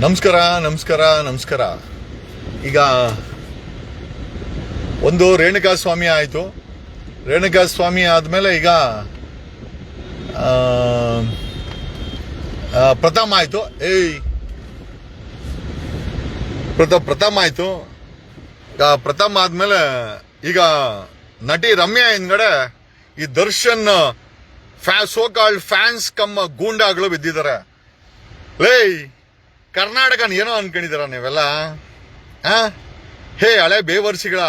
ನಮಸ್ಕಾರ ನಮಸ್ಕಾರ ನಮಸ್ಕಾರ. ಈಗ ಒಂದು ರೇಣುಕಾಸ್ವಾಮಿ ಆಯಿತು. ರೇಣುಕಾಸ್ವಾಮಿ ಆದಮೇಲೆ ಈಗ ಪ್ರಥಮ್ ಆಯಿತು. ಪ್ರಥಮ್ ಆಯಿತು. ಪ್ರಥಮ್ ಆದಮೇಲೆ ಈಗ ನಟಿ ರಮ್ಯಾ ಹಿಂದ್ಗಡೆ ಈ Darshan so called fans cum ಗೂಂಡಾಗಳು ಬಿದ್ದಿದ್ದಾರೆ. ಕರ್ನಾಟಕನ ಏನೋ ಅನ್ಕೊಂಡಿದ್ದೀರ ನೀವೆಲ್ಲ? ಹೇ ಹಳೆ ಬೇವರ್ಸಿಗಳ,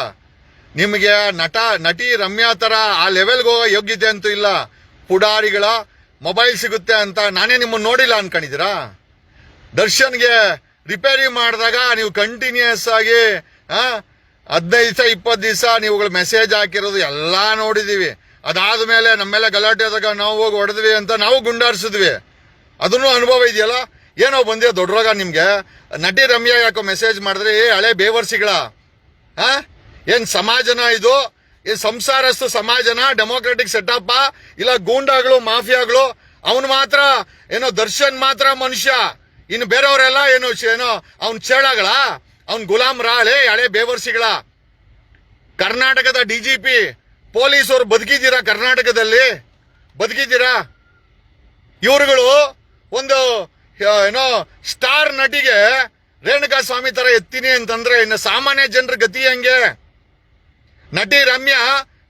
ನಿಮಗೆ ನಟಿ ರಮ್ಯಾ ತರ ಆ ಲೆವೆಲ್ಗೆ ಹೋಗೋ ಯೋಗ್ಯತೆ ಅಂತೂ ಇಲ್ಲ. ಪುಡಾರಿಗಳ ಮೊಬೈಲ್ ಸಿಗುತ್ತೆ ಅಂತ ನಾನೇ ನಿಮ್ಮನ್ನು ನೋಡಿಲ್ಲ ಅನ್ಕೊಂಡಿದ್ದೀರಾ? ದರ್ಶನ್ಗೆ ರಿಪೇರಿ ಮಾಡಿದಾಗ ನೀವು ಕಂಟಿನ್ಯೂಸ್ ಆಗಿ 15 ದಿವಸ 20 ದಿವಸ ನೀವುಗಳು ಮೆಸೇಜ್ ಹಾಕಿರೋದು ಎಲ್ಲ ನೋಡಿದೀವಿ. ಅದಾದ್ಮೇಲೆ ನಮ್ಮೆಲ್ಲ ಗಲಾಟೆ ಆದಾಗ ನಾವು ಹೋಗಿ ಹೊಡೆದ್ವಿ ಅಂತ ನಾವು ಗುಂಡಾರಿಸಿದ್ವಿ. ಅದನ್ನು ಅನುಭವ ಇದೆಯಲ್ಲ. ಏನೋ ಬಂದಿರೋ ದೊಡ್ಡ ರೋಗ ನಿಮ್ಗೆ. ನಟಿ ರಮ್ಯಾ ಯಾಕೋ ಮೆಸೇಜ್ ಮಾಡಿದ್ರೆ ಹಳೆ ಬೇವರ್ಸಿಗಳ, ಏನ್ ಸಮಾಜನ ಇದು? ಏನ್ ಸಂಸಾರಸ್ತು ಸಮಾಜನ? ಡೆಮೋಕ್ರೆಟಿಕ್ ಸೆಟಪ್ ಇಲ್ಲ ಗೂಂಡಾಗಳು ಮಾಫಿಯಾಗಳು? ಅವನು ಮಾತ್ರ ಏನೋ ದರ್ಶನ್ ಮಾತ್ರ ಮನುಷ್ಯ, ಇನ್ನು ಬೇರೆಯವರೆಲ್ಲ ಏನೋ ಅವ್ನ್ ಚೇಳಗಳ, ಅವ್ನ್ ಗುಲಾಮ್ರ? ಹಳೆ ಬೇವರ್ಸಿಗಳ. ಕರ್ನಾಟಕದ DGP ಪೊಲೀಸರು ಬದುಕಿದ್ದೀರಾ? ಕರ್ನಾಟಕದಲ್ಲಿ ಬದುಕಿದ್ದೀರಾ? ಇವರುಗಳು ಒಂದು ಏನೋ ಸ್ಟಾರ್ ನಟಿಗೆ ರೇಣುಕಾಸ್ವಾಮಿ ತರ ಎತ್ತೀನಿ ಅಂತಂದ್ರೆ ಇನ್ನು ಸಾಮಾನ್ಯ ಜನರ ಗತಿ ಹಂಗೆ. ನಟಿ ರಮ್ಯಾ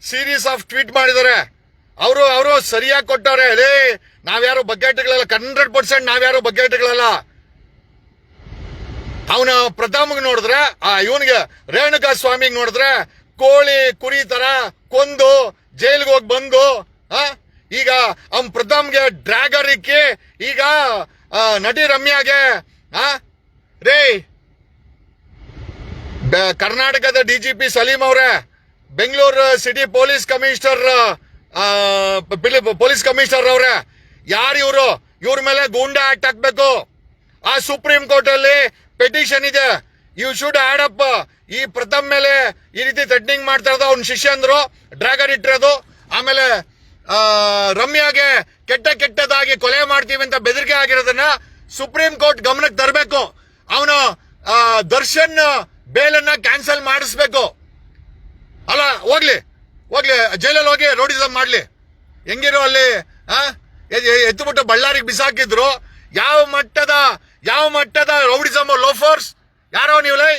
ಸೀರೀಸ್ ಆಫ್ ಟ್ವೀಟ್ ಮಾಡಿದ್ದಾರೆ. ಅವರು ಸರಿಯಾಗಿ ಕೊಟ್ಟವ್ರೆ. ನಾವ್ಯಾರು ಬಗ್ಗೆಟ್ಗಳಲ್ಲ, 100% ನಾವ್ಯಾರು ಬಗ್ಗೆಟ್ಗಳಲ್ಲ. ಅವನ ಪ್ರಥಮ್ಗೆ ನೋಡಿದ್ರೆ, ಇವನಿಗೆ ರೇಣುಕಾಸ್ವಾಮಿಗೆ ನೋಡಿದ್ರೆ ಕೋಳಿ ಕುರಿ ತರ ಕೊಂದು ಜೈಲ್ಗೆ ಹೋಗಿ ಬಂದು ಈಗ ಅವನ್ ಪ್ರಥಮ್ಗೆ ಡ್ರ್ಯಾಗರ್ ಇಕ್ಕಿ ಈಗ ನಟಿ ರಮ್ಯಾಗೆ ಕರ್ನಾಟಕದ DGP ಸಲೀಂ ಅವರೇ, ಬೆಂಗಳೂರು ಸಿಟಿ ಪೊಲೀಸ್ ಕಮಿಷನರ್ ಅವರೇ, ಯಾರು ಇವರು? ಇವ್ರ ಮೇಲೆ ಗೂಂಡಾ ಆಕ್ಟ್ ಹಾಕ್ಬೇಕು. ಆ ಸುಪ್ರೀಂ ಕೋರ್ಟ್ ಅಲ್ಲಿ ಪೆಟಿಷನ್ ಇದೆ. You should add up. ಈ ಪ್ರಥಮ್ ಮೇಲೆ ಈ ರೀತಿ ಥ್ರೆಟ್ನಿಂಗ್ ಮಾಡ್ತಾ ಇರೋದು ಅವ್ನ ಶಿಷ್ಯಂದ್ರು ಡ್ರ್ಯಾಗರ್ ಇಟ್ಟಿರೋದು. ಆಮೇಲೆ ರಮ್ಯಾಗೆ ಕೆಟ್ಟದಾಗಿ ಕೊಲೆ ಮಾಡ್ತೀವಿ ಅಂತ ಬೆದರಿಕೆ ಆಗಿರೋದನ್ನ ಸುಪ್ರೀಂ ಕೋರ್ಟ್ ಗಮನಕ್ಕೆ ತರಬೇಕು. ಅವನು ದರ್ಶನ್ ಬೇಲನ್ನ ಕ್ಯಾನ್ಸಲ್ ಮಾಡಿಸ್ಬೇಕು. ಅಲ್ಲ, ಹೋಗ್ಲಿ ಜೈಲಲ್ಲಿ ಹೋಗಿ ರೋಡಿಸಮ್ ಮಾಡ್ಲಿ. ಹೆಂಗಿರೋ ಅಲ್ಲಿ ಎತ್ತುಬಿಟ್ಟು ಬಳ್ಳಾರಿಗೆ ಬಿಸಾಕಿದ್ರು. ಯಾವ ಮಟ್ಟದ ರೌಡಿಸಮ್ ಲೋಫರ್ಸ್? ಯಾರೋ ನೀವು?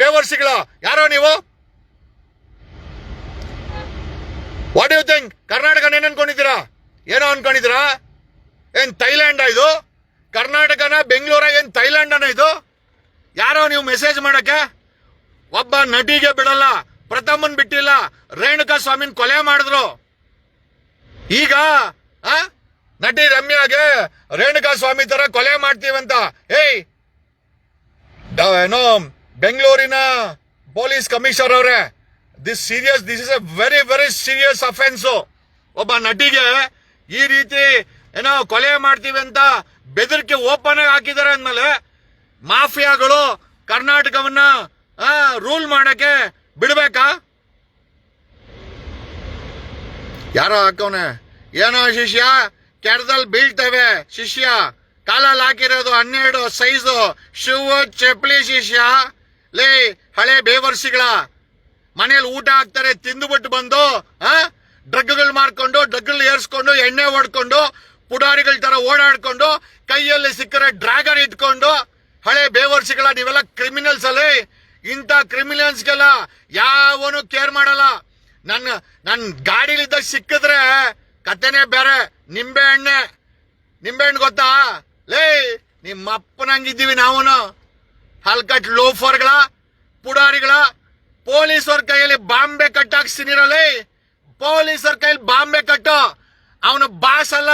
ಬೇವರ್ಸಿಗಳ ಯಾರೋ ನೀವು? What you think? ಕರ್ನಾಟಕನ ಏನ್ ಅನ್ಕೊಂಡಿದ್ದೀರಾ? ಏನೋ ಅನ್ಕೊಂಡಿದ್ದೀರಾ? ಏನ್ ಥೈಲ್ಯಾಂಡ್ ಇದು? ಕರ್ನಾಟಕನ ಬೆಂಗಳೂರ ಏನ್ ಥೈಲ್ಯಾಂಡ್ ಇದು? ಯಾರೋ ನೀವು ಮೆಸೇಜ್ ಮಾಡಕ್ಕೆ? ಒಬ್ಬ ನಟಿಗೆ ಬಿಡಲ್ಲ, ಪ್ರಥಮನ್ ಬಿಟ್ಟಿಲ್ಲ, ರೇಣುಕಾಸ್ವಾಮಿನ್ ಕೊಲೆ ಮಾಡಿದ್ರು. ಈಗ ನಟಿ ರಮ್ಯಾಗೆ ರೇಣುಕಾಸ್ವಾಮಿ ತರ ಕೊಲೆ ಮಾಡ್ತೀವಂತ ಏನೋ ಬೆಂಗಳೂರಿನ ಪೊಲೀಸ್ ಕಮಿಷನರ್ ಅವರೇ, this is A very very serious offence. ಒಬ್ಬ ನಟಿಗೆ ಈ ರೀತಿ ಏನೋ ಕೊಲೆ ಮಾಡ್ತೀವಿ ಅಂತ ಬೆದರಿಕೆ ಓಪನ್ ಆಗಿ ಹಾಕಿದ್ದಾರೆ ಅಂದ್ಮೇಲೆ ಮಾಫಿಯಾಗಳು ಕರ್ನಾಟಕವನ್ನ ರೂಲ್ ಮಾಡಕ್ಕೆ ಬಿಡ್ಬೇಕಾ? ಯಾರೋ ಹಾಕವನೆ, ಏನೋ ಶಿಷ್ಯ ಕೆರದಲ್ಲಿ ಬೀಳ್ತವೆ, ಶಿಷ್ಯ ಕಾಲಲ್ಲಿ ಹಾಕಿರೋದು 12 ಸೈಜು ಶೂ ಚಪ್ಪಲಿ ಶಿಷ್ಯ. ಹಳೆ ಬೇವರ್ಸಿಗಳ ಮನೇಲಿ ಊಟ ಹಾಕ್ತಾರೆ, ತಿಂದುಬಿಟ್ಟು ಬಂದು ಡ್ರಗ್ಗಳು ಮಾರ್ಕೊಂಡು ಡ್ರಗ್ಗಳು ಏರ್ಸ್ಕೊಂಡು ಎಣ್ಣೆ ಹೊಡ್ಕೊಂಡು ಪುಡಾರಿಗಳ ತರ ಓಡಾಡ್ಕೊಂಡು ಕೈಯಲ್ಲಿ ಸಿಕ್ಕರೆ ಡ್ರ್ಯಾಗರ್ ಇಟ್ಕೊಂಡು ಹಳೆ ಬೇವರ್ಸಿಗಳ ನೀವೆಲ್ಲ ಕ್ರಿಮಿನಲ್ಸ್ ಅಲ್ಲಿ. ಇಂಥ ಕ್ರಿಮಿನಲ್ಸ್ಗೆಲ್ಲ ಯಾವನು ಕೇರ್ ಮಾಡಲ್ಲ. ನನ್ನ ಗಾಡಿಲಿದ್ದಾಗ ಸಿಕ್ಕಿದ್ರೆ ಕತೆನೆ ಬೇರೆ. ನಿಂಬೆ ಹಣ್ಣು ಗೊತ್ತಾ? ನಿಮ್ಮ ಅಪ್ಪನಂಗಿದ್ದೀವಿ ನಾವೂನು. ಹಲ್ಕಟ್ ಲೋಫರ್ಗಳ ಪುಡಾರಿಗಳ ಪೊಲೀಸರ ಕೈಯಲ್ಲಿ ಬಾಂಬೆ ಕಟ್ಟಾಕ್ಸ್ತೀನಿರಲ್ಲ. ಪೊಲೀಸರ ಕೈಯಲ್ಲಿ ಬಾಂಬೆ ಕಟ್ಟು. ಅವನು ಬಾಸ್ ಅಲ್ಲ.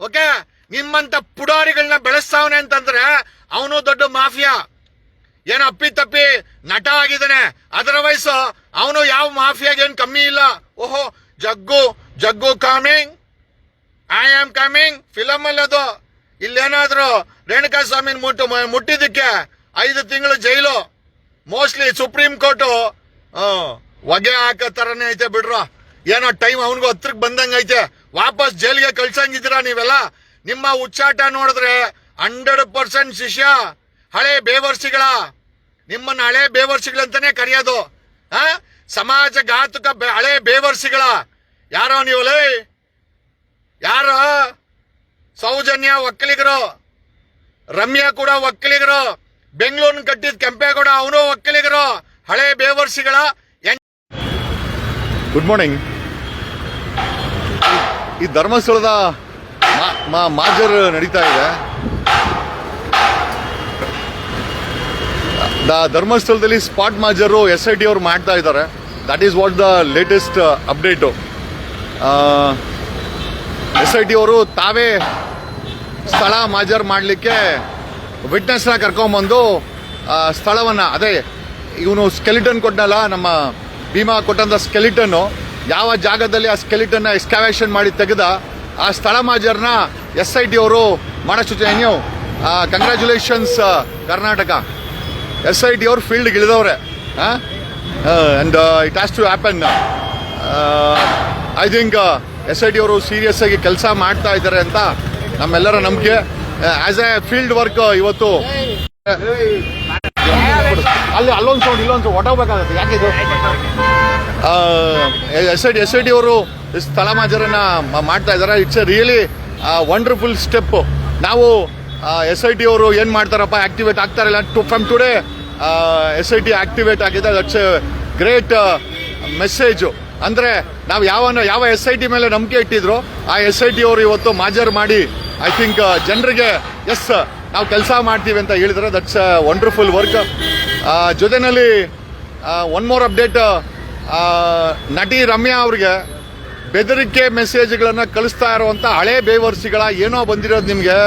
ಓಕೆ, ನಿಮ್ಮಂತ ಪುಡಾರಿಗಳನ್ನ ಬೆಳೆಸ್ತಾವನೆ ಅಂತಂದ್ರೆ ಅವನು ದೊಡ್ಡ ಮಾಫಿಯಾ. ಏನೋ ಅಪ್ಪಿ ನಟ ಆಗಿದ್ದಾನೆ, ಅದರ್ವೈಸ್ ಅವನು ಯಾವ ಮಾಫಿಯಾಗ ಏನ್ ಕಮ್ಮಿ ಇಲ್ಲ. ಓಹೋ, Jaggu coming, I am coming film ಅಲ್ಲಿ ಅದು. ಇಲ್ಲೇನಾದ್ರು ರೇಣುಕಾಸ್ವಾಮಿನ ಮುಟ್ಟಿದ್ದಕ್ಕೆ 5 ತಿಂಗಳು ಜೈಲು. ಮೋಸ್ಟ್ಲಿ ಸುಪ್ರೀಂ ಕೋರ್ಟ್ ಹೊಗೆ ಹಾಕೋ ತರನೇ ಐತೆ ಬಿಡ್ರ. ಏನೋ ಟೈಮ್ ಅವನಿಗೂ ಹತ್ರಕ್ಕೆ ಬಂದಂಗ ಐತೆ. ವಾಪಸ್ ಜೈಲಿಗೆ ಕಳ್ಸಂಗಿದ್ದೀರಾ ನೀವೆಲ್ಲ? ನಿಮ್ಮ ಉಚ್ಚಾಟ ನೋಡಿದ್ರೆ 100% ಶಿಷ್ಯ ಹಳೆ ಬೇವರ್ಸಿಗಳ, ನಿಮ್ಮನ್ನ ಹಳೆ ಬೇವರ್ಸಿಗಳಂತಾನೆ ಕರೆಯೋದು. ಸಮಾಜಘಾತುಕ ಹಳೆ ಬೇವರ್ಸಿಗಳ. ಯಾರೋ ನೀವಲೇ, ಯಾರ ಸೌಜನ್ಯ ಒಕ್ಕಲಿಗರು, ರಮ್ಯಾ ಕೂಡ ಒಕ್ಕಲಿಗರು, ಬೆಂಗಳೂರಿನ ಕಟ್ಟಿದ ಕೆಂಪೇಗೌಡ ಅವನು ಒಕ್ಕಲಿಗರು, ಹಳೆ ಬೇವರ್ಸಿಗಳ. Good morning. ಈ ಧರ್ಮಸ್ಥಳದ ಮಾಜರ್ ನಡೀತಾ ಇದೆ. ಧರ್ಮಸ್ಥಳದಲ್ಲಿ ಸ್ಪಾಟ್ ಮಾಜರು SIT ಅವರು ಮಾಡ್ತಾ ಇದ್ದಾರೆ. That is what the latest update. SIT ಅವರು ತಾವೇ ಸ್ಥಳ ಮಾಜರ್ ಮಾಡಲಿಕ್ಕೆ ವಿಟ್ನೆಸ್ನ ಕರ್ಕೊಂಬಂದು ಸ್ಥಳವನ್ನು, ಅದೇ ಇವನು ಸ್ಕೆಲಿಟನ್ ಕೊಟ್ಟನಲ್ಲ, ನಮ್ಮ ಭೀಮಾ ಕೊಟ್ಟಂಥ ಸ್ಕೆಲಿಟನ್ನು, ಯಾವ ಜಾಗದಲ್ಲಿ ಆ ಸ್ಕೆಲಿಟನ್ನ ಎಕ್ಸ್ಕಾವೇಷನ್ ಮಾಡಿ ತೆಗೆದ ಆ ಸ್ಥಳ ಮಾಜರ್ನ SIT ಅವರು ಮಾಡೋ ಸೂಚನೆ. ಕಂಗ್ರ್ಯಾಚುಲೇಷನ್ಸ್ ಕರ್ನಾಟಕ. SIT ಅವರು ಫೀಲ್ಡ್ಗೆ ಇಳಿದವ್ರೆ. And it has to happen. I think SIT ಅವರು ಸೀರಿಯಸ್ ಆಗಿ ಕೆಲಸ ಮಾಡ್ತಾ ಇದ್ದಾರೆ ಅಂತ ನಮ್ಮೆಲ್ಲರ ನಂಬಿಕೆ. ಆಸ್ ಎ ಫೀಲ್ಡ್ ವರ್ಕ್ ಇವತ್ತು ಅಲ್ಲೊಂದು ಸೌಂಡ್ ಇಲ್ಲೊಂದು ಹೊಟ್ಟೋಗ್ಬೇಕಾಗತ್ತೆ. ಯಾಕಿದು SIT ಅವರು ಸ್ಥಳ ಮಾಜರನ್ನ ಮಾಡ್ತಾ ಇದ್ದಾರೆ. It's a really wonderful step. ನಾವು SIT ಅವರು ಏನು ಮಾಡ್ತಾರಪ್ಪ, ಆಕ್ಟಿವೇಟ್ ಆಗ್ತಾರಲ್ಲ. ಫ್ರಮ್ ಟುಡೇ SIT ಆಕ್ಟಿವೇಟ್ ಆಗಿದೆ. That's a great message. ಅಂದರೆ ನಾವು ಯಾವ SIT ಮೇಲೆ ನಂಬಿಕೆ ಇಟ್ಟಿದ್ರು ಆ SIT ಅವರು ಇವತ್ತು ಮಾಜರ್ ಮಾಡಿ ಐ ಥಿಂಕ್ ಜನರಿಗೆ ಎಸ್ ನಾವು ಕೆಲಸ ಮಾಡ್ತೀವಿ ಅಂತ ಹೇಳಿದ್ರೆ ದಟ್ಸ್ ಎ ವಂಡರ್ಫುಲ್ ವರ್ಕ್. ಜೊತೆಯಲ್ಲಿ ಒನ್ ಮೋರ್ ಅಪ್ಡೇಟ್. ನಟಿ ರಮ್ಯಾ ಅವ್ರಿಗೆ ಬೆದರಿಕೆ ಮೆಸೇಜ್ಗಳನ್ನು ಕಳಿಸ್ತಾ ಇರುವಂಥ ಹಳೆ ಬೇವರ್ಸಿಗಳ ಏನೋ ಬಂದಿರೋದು ನಿಮಗೆ.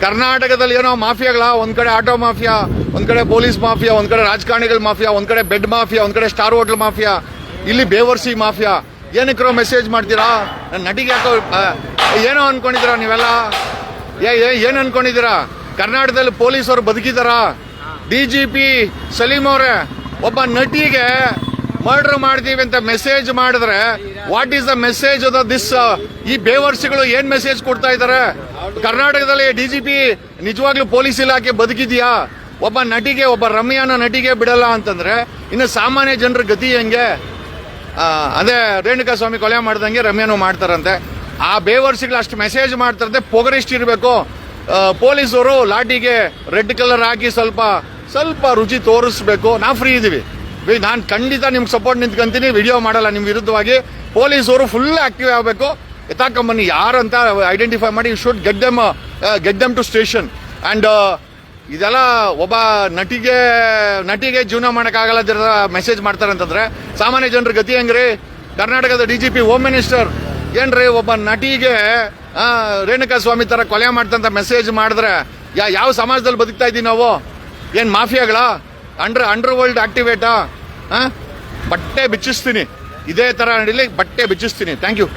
ಕರ್ನಾಟಕದಲ್ಲಿ ಏನೋ ಮಾಫಿಯಾಗಳ, ಒಂದು ಕಡೆ ಆಟೋ ಮಾಫಿಯಾ, ಒಂದು ಕಡೆ ಪೊಲೀಸ್ ಮಾಫಿಯಾ, ಒಂದು ಕಡೆ ರಾಜಕಾರಣಿಗಳ ಮಾಫಿಯಾ, ಒಂದು ಕಡೆ ಬೆಡ್ ಮಾಫಿಯಾ, ಒಂದು ಕಡೆ ಸ್ಟಾರ್ ಹೋಟೆಲ್ ಮಾಫಿಯಾ, ಇಲ್ಲಿ ಬೇವರ್ಸಿ ಮಾಫಿಯಾ. ಏನಕ್ಕೆ ಮೆಸೇಜ್ ಮಾಡ್ತೀರಾ? ನನ್ನ ನಟಿಗೆ ಯಾಕೋ ಏನೋ ಅನ್ಕೊಂಡಿದ್ದೀರಾ ನೀವೆಲ್ಲ? ಏನು ಅನ್ಕೊಂಡಿದ್ದೀರಾ? ಕರ್ನಾಟಕದಲ್ಲಿ ಪೊಲೀಸರು ಬದುಕಿದಾರಾ? DGP ಸಲೀಂ ಅವರೇ, ಒಬ್ಬ ನಟಿಗೆ ಮರ್ಡರ್ ಮಾಡ್ತೀವಿ ಅಂತ ಮೆಸೇಜ್ ಮಾಡಿದ್ರೆ what is the message of this? ಈ ಬೇವರ್ಸಿಗಳು ಏನ್ ಮೆಸೇಜ್ ಕೊಡ್ತಾ ಇದ್ದಾರೆ? ಕರ್ನಾಟಕದಲ್ಲಿ DGP ನಿಜವಾಗ್ಲೂ ಪೊಲೀಸ್ ಇಲಾಖೆ ಬದುಕಿದ್ಯಾ? ಒಬ್ಬ ನಟಿಗೆ, ಒಬ್ಬ ರಮ್ಯಾನ ನಟಿಗೆ ಬಿಡಲ್ಲ ಅಂತಂದ್ರೆ ಇನ್ನು ಸಾಮಾನ್ಯ ಜನರ ಗತಿ ಹೆಂಗೆ? ಅದೇ ರೇಣುಕಾ ಸ್ವಾಮಿ ಕೊಲೆ ಮಾಡ್ದಂಗೆ ರಮ್ಯಾನು ಮಾಡ್ತಾರಂತೆ. ಆ ಬೇವರ್ಸಿಗಳು ಅಷ್ಟು ಮೆಸೇಜ್ ಮಾಡ್ತಾರಂತೆ. ಪೊಗರಿಷ್ಟು ಇರಬೇಕು. ಪೊಲೀಸರು ಲಾಟಿಗೆ ರೆಡ್ ಕಲರ್ ಹಾಕಿ ಸ್ವಲ್ಪ ರುಚಿ ತೋರಿಸ್ಬೇಕು. ನಾವು ಫ್ರೀ ಇದೀವಿ. ನಾನು ಖಂಡಿತ ನಿಮ್ಗೆ ಸಪೋರ್ಟ್ ನಿಂತ್ಕೊಂತೀನಿ. ವಿಡಿಯೋ ಮಾಡಲ್ಲ ನಿಮ್ಮ ವಿರುದ್ಧವಾಗಿ. ಪೊಲೀಸರು ಫುಲ್ ಆಕ್ಟಿವ್ ಆಗಬೇಕು. ಎತ್ತಾಕೊಂಬನ್ನಿ ಯಾರಂತ ಐಡೆಂಟಿಫೈ ಮಾಡಿ. You should get them to station. And ಇದೆಲ್ಲ ಒಬ್ಬ ನಟಿಗೆ ಜೀವನ ಮಾಡೋಕ್ಕಾಗಲ್ಲ ಮೆಸೇಜ್ ಮಾಡ್ತಾರಂತಂದ್ರೆ ಸಾಮಾನ್ಯ ಜನರ ಗತಿ ಹೆಂಗ್ರಿ? ಕರ್ನಾಟಕದ DGP ಹೋಮ್ ಮಿನಿಸ್ಟರ್ ಏನ್ರಿ ಒಬ್ಬ ನಟಿಗೆ ರೇಣುಕಾ ಸ್ವಾಮಿ ತರ ಕೊಲೆ ಮಾಡ್ತಂತ ಮೆಸೇಜ್ ಮಾಡಿದ್ರೆ ಯಾವ ಸಮಾಜದಲ್ಲಿ ಬದುಕ್ತಾ ಇದ್ದೀವಿ ನಾವು? ಏನ್ ಮಾಫಿಯಾಗಳ? Under world ಆಕ್ಟಿವೇಟಾ? ಬಟ್ಟೆ ಬಿಚ್ಚಿಸ್ತೀನಿ. ಇದೇ ತರ ನಡೀಲಿ, ಬಟ್ಟೆ ಬಿಚ್ಚಿಸ್ತೀನಿ. Thank you.